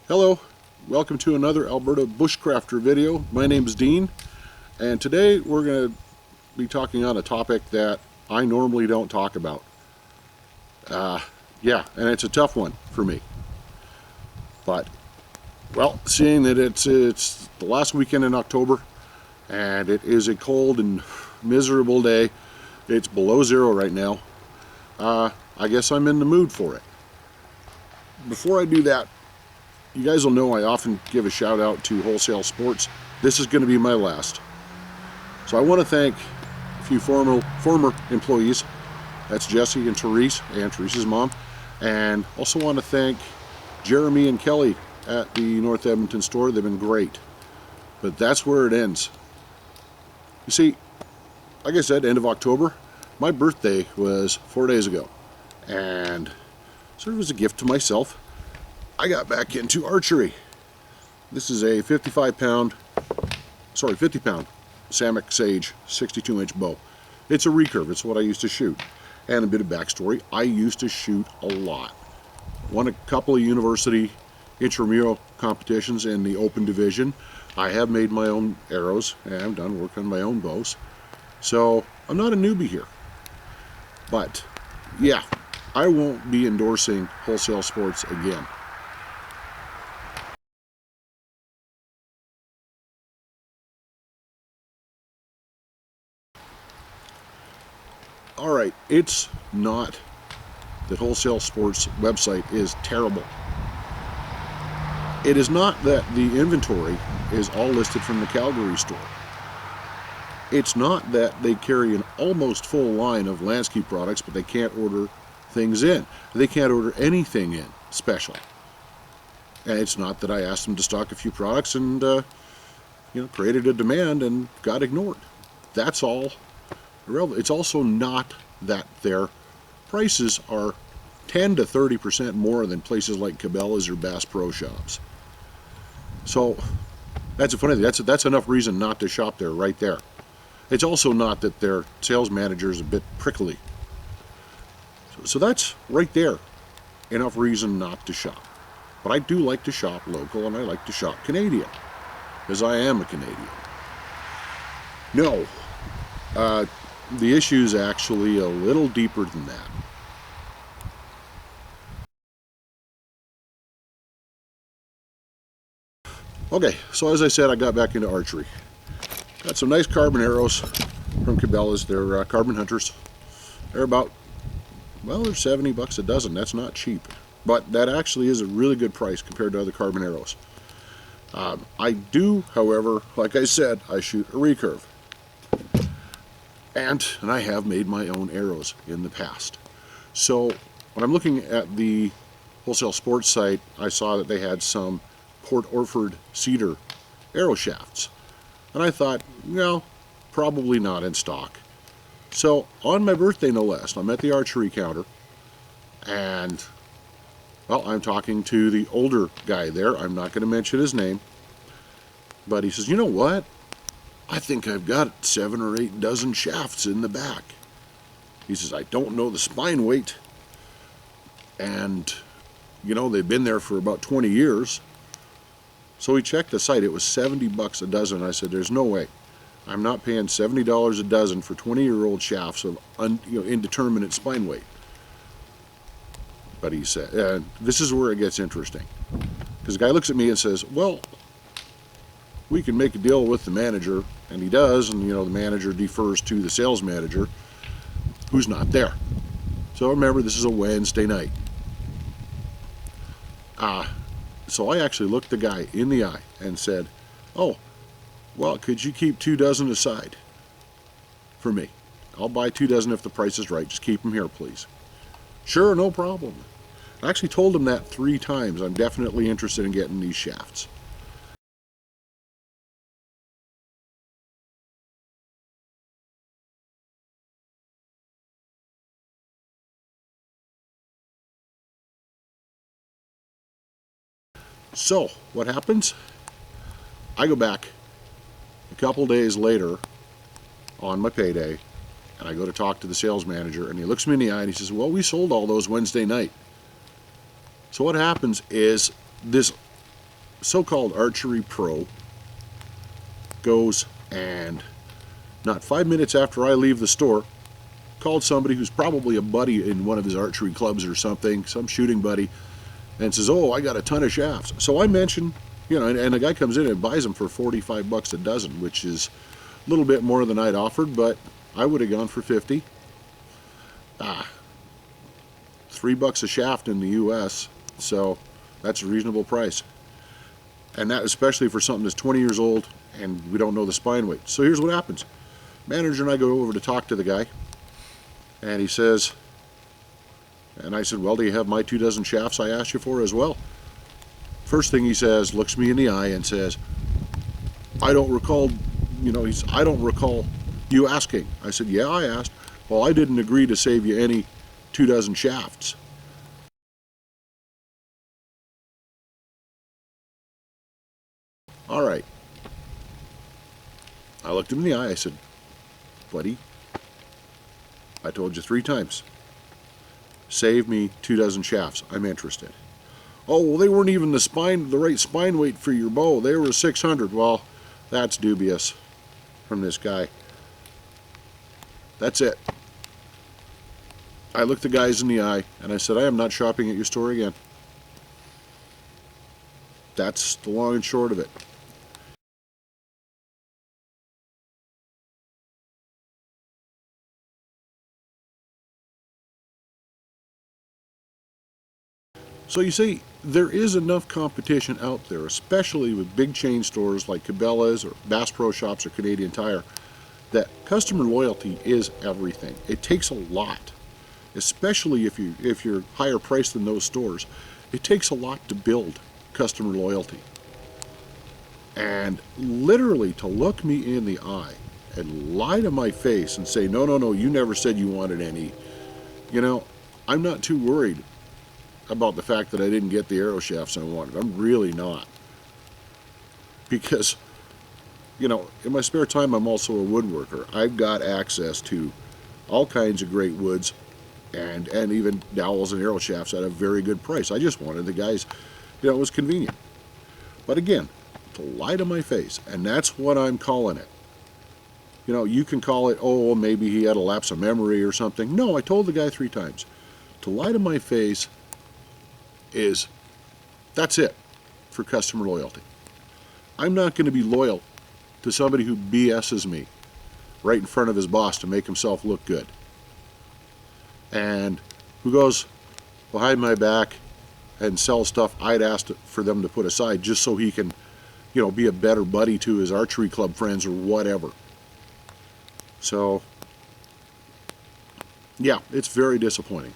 Hello, welcome to another Alberta Bushcrafter video. My name is Dean, and today we're going to be talking on a topic that I normally don't talk about. Yeah, and it's a tough one for me. But, well, seeing that it's the last weekend in October, and it is a cold and miserable day, it's below zero right now, I guess I'm in the mood for it. Before I do that, you guys will know I often give a shout out to Wholesale Sports. This is going to be my last. So I want to thank a few former employees. That's Jesse and Teresa's mom. And also want to thank Jeremy and Kelly at the North Edmonton store. They've been great. But that's where it ends. You see, like I said, end of October, my birthday was 4 days ago. And sort of as a gift to myself, I got back into archery. This is a 50 pound Samick Sage 62-inch bow. It's a recurve, it's what I used to shoot. And a bit of backstory, I used to shoot a lot. Won a couple of university intramural competitions in the open division. I have made my own arrows and I've done work on my own bows. So I'm not a newbie here. But yeah, I won't be endorsing Wholesale Sports again. Alright, it's not that Wholesale Sports website is terrible. It is not that the inventory is all listed from the Calgary store. It's not that they carry an almost full line of landscape products, but they can't order things in. They can't order anything in special. And it's not that I asked them to stock a few products and created a demand and got ignored. That's all irrelevant. It's also not that their prices are 10 to 30% more than places like Cabela's or Bass Pro Shops. So that's a funny thing. That's enough reason not to shop there right there. It's also not that their sales manager is a bit prickly. So that's right there enough reason not to shop. But I do like to shop local and I like to shop Canadian, because I am a Canadian. No. The issue is actually a little deeper than that. Okay, so as I said, I got back into archery. Got some nice carbon arrows from Cabela's. They're carbon hunters. They're about, well, they're 70 bucks a dozen. That's not cheap. But that actually is a really good price compared to other carbon arrows. I do, however, like I said, I shoot a recurve. And I have made my own arrows in the past. So when I'm looking at the Wholesale Sports site, I saw that they had some Port Orford cedar arrow shafts. And I thought, well, probably not in stock. So on my birthday, no less, I'm at the archery counter. And, well, I'm talking to the older guy there. I'm not going to mention his name. But he says, you know what? I think I've got 7 or 8 dozen shafts in the back. He says, I don't know the spine weight. And, they've been there for about 20 years. So he checked the site. It was 70 bucks a dozen. I said, there's no way. I'm not paying $70 a dozen for 20-year-old shafts of indeterminate spine weight. But he said, this is where it gets interesting. Because the guy looks at me and says, well, we can make a deal with the manager, and he does, and the manager defers to the sales manager, who's not there. So remember, this is a Wednesday night. So I actually looked the guy in the eye and said, oh, well, could you keep 2 dozen aside for me? I'll buy 2 dozen if the price is right. Just keep them here, please. Sure, no problem. I actually told him that 3 times. I'm definitely interested in getting these shafts. So, what happens? I go back a couple days later on my payday, and I go to talk to the sales manager, and he looks me in the eye and he says, well, we sold all those Wednesday night. So what happens is this so-called archery pro goes and not 5 minutes after I leave the store, called somebody who's probably a buddy in one of his archery clubs or something, some shooting buddy, and says, oh, I got a ton of shafts. So I mention, and the guy comes in and buys them for 45 bucks a dozen, which is a little bit more than I'd offered, but I would have gone for 50. $3 a shaft in the US, so that's a reasonable price. And that especially for something that's 20 years old and we don't know the spine weight. So here's what happens. Manager and I go over to talk to the guy, and he says, and I said, well, do you have my 2 dozen shafts I asked you for as well? First thing he says, looks me in the eye and says, I don't recall, I don't recall you asking. I said, yeah, I asked. Well, I didn't agree to save you any 2 dozen shafts. All right. I looked him in the eye. I said, buddy, I told you 3 times. Save me 2 dozen shafts. I'm interested. Oh, well, they weren't even the right spine weight for your bow. They were 600. Well, that's dubious from this guy. That's it. I looked the guys in the eye and I said, I am not shopping at your store again. That's the long and short of it. So you see, there is enough competition out there, especially with big chain stores like Ibanez or Bass Pro Shops or Canadian Tire, that customer loyalty is everything. It takes a lot, especially if you're higher priced than those stores. It takes a lot to build customer loyalty. And literally to look me in the eye and lie to my face and say, no, no, no, you never said you wanted any. I'm not too worried about the fact that I didn't get the arrow shafts I wanted. I'm really not. Because, in my spare time, I'm also a woodworker. I've got access to all kinds of great woods and even dowels and arrow shafts at a very good price. I just wanted the guys, it was convenient. But again, to lie to my face, and that's what I'm calling it. You can call it, oh, maybe he had a lapse of memory or something. No, I told the guy 3 times. To lie to my face that's it for customer loyalty. I'm not going to be loyal to somebody who BS's me right in front of his boss to make himself look good, and who goes behind my back and sells stuff I'd asked for them to put aside just so he can, be a better buddy to his archery club friends or whatever. So, yeah, it's very disappointing.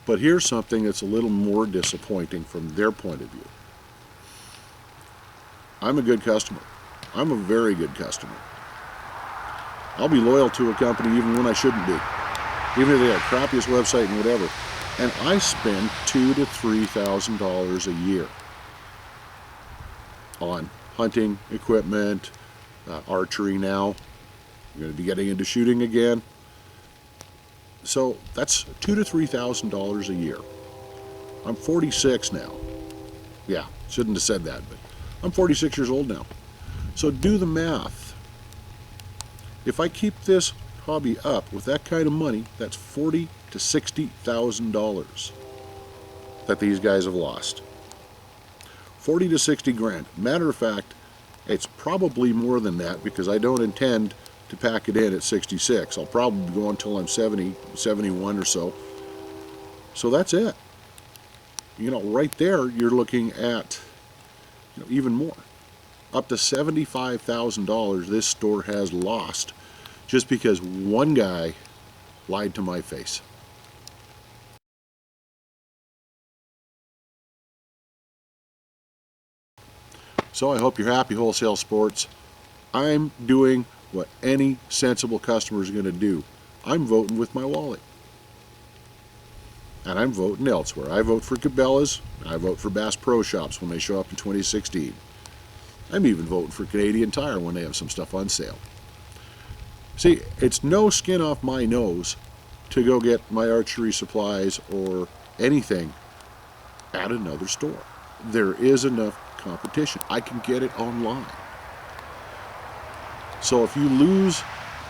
But here's something that's a little more disappointing from their point of view. I'm a good customer. I'm a very good customer. I'll be loyal to a company even when I shouldn't be. Even if they have the crappiest website and whatever. And I spend $2,000 to $3,000 a year on hunting equipment, archery now. I'm going to be getting into shooting again. So that's $2,000 to $3,000 a year. I'm 46 now. Yeah, shouldn't have said that, but I'm 46 years old now. So do the math. If I keep this hobby up with that kind of money, that's $40,000 to $60,000 that these guys have lost. 40 to 60 grand. Matter of fact, it's probably more than that because I don't intend to pack it in at 66. I'll probably go until I'm 70, 71 or so. So that's it. Right there, you're looking at even more. Up to $75,000 this store has lost just because one guy lied to my face. So I hope you're happy, Wholesale Sports. I'm doing what any sensible customer is going to do. I'm voting with my wallet. And I'm voting elsewhere. I vote for Cabela's. I vote for Bass Pro Shops when they show up in 2016. I'm even voting for Canadian Tire when they have some stuff on sale. See, it's no skin off my nose to go get my archery supplies or anything at another store. There is enough competition. I can get it online. So if you lose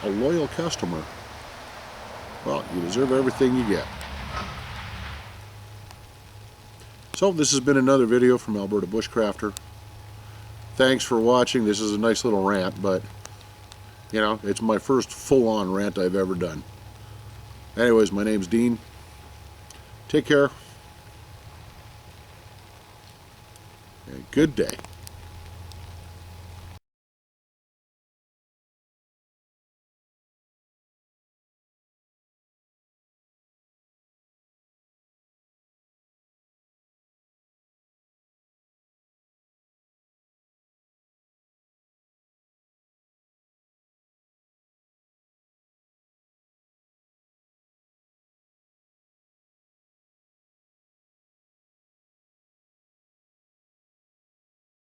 a loyal customer, well, you deserve everything you get. So this has been another video from Alberta Bushcrafter. Thanks for watching. This is a nice little rant, but you know, it's my first full-on rant I've ever done. Anyways, my name's Dean. Take care. And good day.